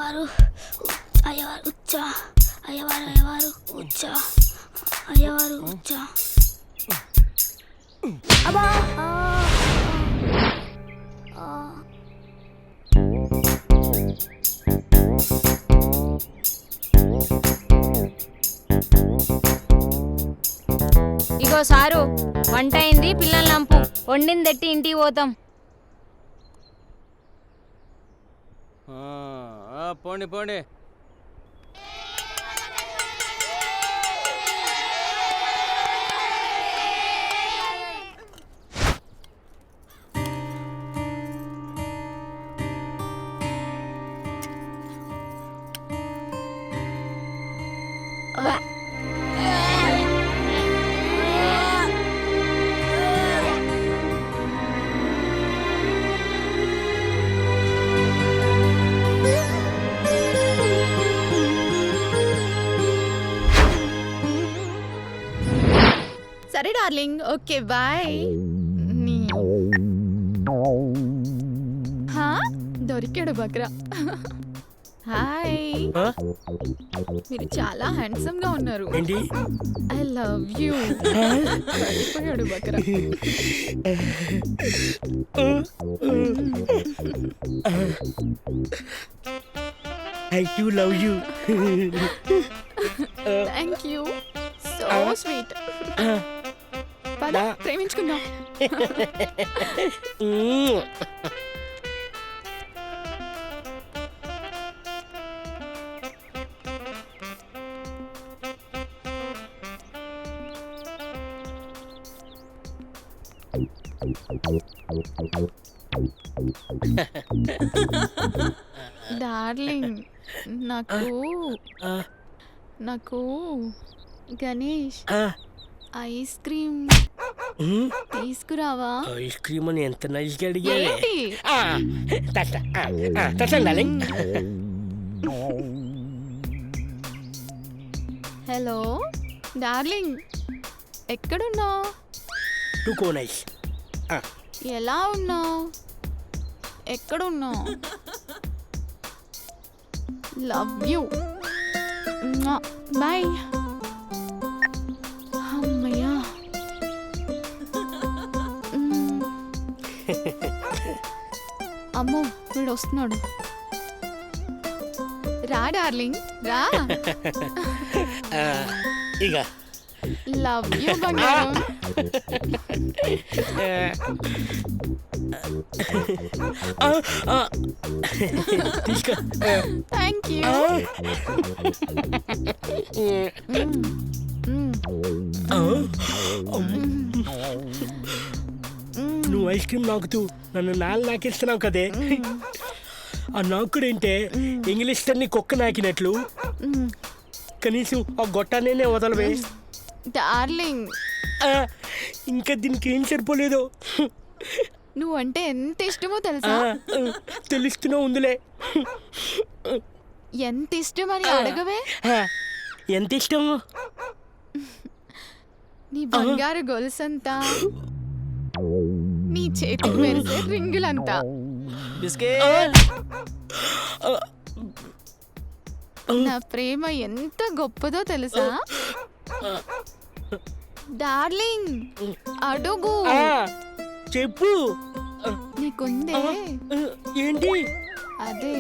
అయ్యవారు అయ్యవారు ఉచ్చా అయ్యవారు అయ్యవారు ఉచ్చా అయ్యవారు ఉచ్చా అబ్బా ఇగో సారు వంట అయింది, పిల్లల్ని నంపు, వండింది ఎట్టి ఇంటికి పోతాం. పోండి పోండి. సరే డార్లింగ్, ఓకే బాయ్. దొరికాడు బక్రా. హాయ్, మీరు చాలా హ్యాండ్సమ్ గా ఉన్నారు. I love you. దొరికిపోయాడు బక్రా. I too love you. Thank you, so sweet. పద ప్రేమించుకుందాం. డార్లింగ్, నాకు గణేష్ ఐస్ క్రీమ్ తీసుకురావా? ఐస్ క్రీమ్ అని ఎంత నైస్గా అడిగా. హలో డార్లింగ్, ఎక్కడున్నావు? ఎలా ఉన్నావు? ఎక్కడున్నావు? Love you. బాయ్. అమ్మయ్యా. అమ్మో, వీడు వస్తున్నాడు. రా డార్లింగ్, రా. ఇక లవ్ యూ బంగారం. Thank you. నువ్వు ఐస్ క్రీమ్ నాకుతూ నన్ను నాకిస్తున్నావు కదే. ఆ నాకుడేంటే ఇంగ్లీష్ తన్ని కుక్క నాకినట్లు. కనీసం ఆ గొట్టానే వదలవే డార్లింగ్. ఇంకా దీనికి ఏం సరిపోలేదు. నువ్వంటే ఎంత ఇష్టమో తెలుసా? తెలుస్తూనే ఉందిలే. ఎంత ఇష్టం అని అడగవే. ఎంత ఇష్టము? నీ బంగారు గొలుసంతా, నీ చేతికి మెరిసే రింగులంతా. నా ప్రేమ ఎంత గొప్పదో తెలుసా? డార్లింగ్ అడుగు. చెప్పు. నీకుందే ఏంటి? అదే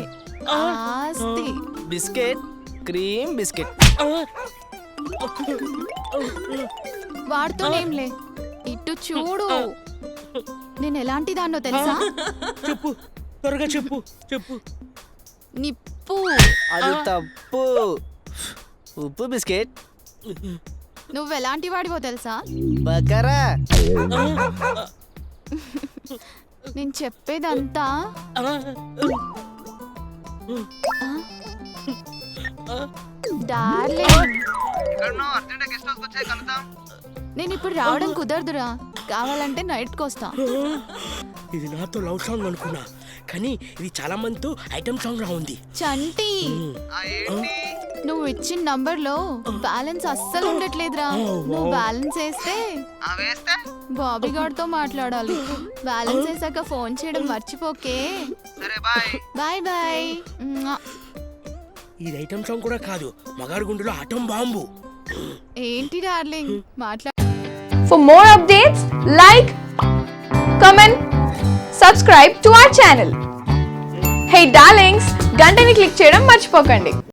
ఆస్తి. Biscuit, cream biscuit. వాడుతూనేంలే, ఇటు చూడు. నేను ఎలాంటి దాన్నో తెలుసా? చెప్పు, త్వరగా చెప్పు. చెప్పు. నిప్పు. అది తప్పు. ఉప్పు బిస్కెట్. నువ్వెలాంటి వాడివో తెలుసా? బకరా. నేను చెప్పేదంతా డార్లింగ్. నేను ఇప్పుడు రావడం కుదరదురా, కావాలంటే నైట్కి వస్తా. ఇది నాతో లవ్ సాంగ్ అనుకున్నా, కానీ ఇది చాలా మందితో ఐటమ్ సాంగ్ లా ఉంది. చంటి, నువ్వు ఇచ్చిన నంబర్లో బ్యాలెన్స్ అస్సలు ఉండట్లేదురా. నువ్వు బ్యాలెన్స్ వేస్తే బాబీ గారితో మాట్లాడాలి. బ్యాలెన్స్ వేసాక ఫోన్ చేయడం మర్చిపోకే. Bye bye. ఇది ఐటమ్ సాంగ్ కూడా కాదు, మగాడు గుండెలో అటం బాంబు. ఏంటి డార్లింగ్ మాట్లా For more updates, like, comment, subscribe to our channel. Hey darlings, గంటని click చేయడం మర్చిపోకండి.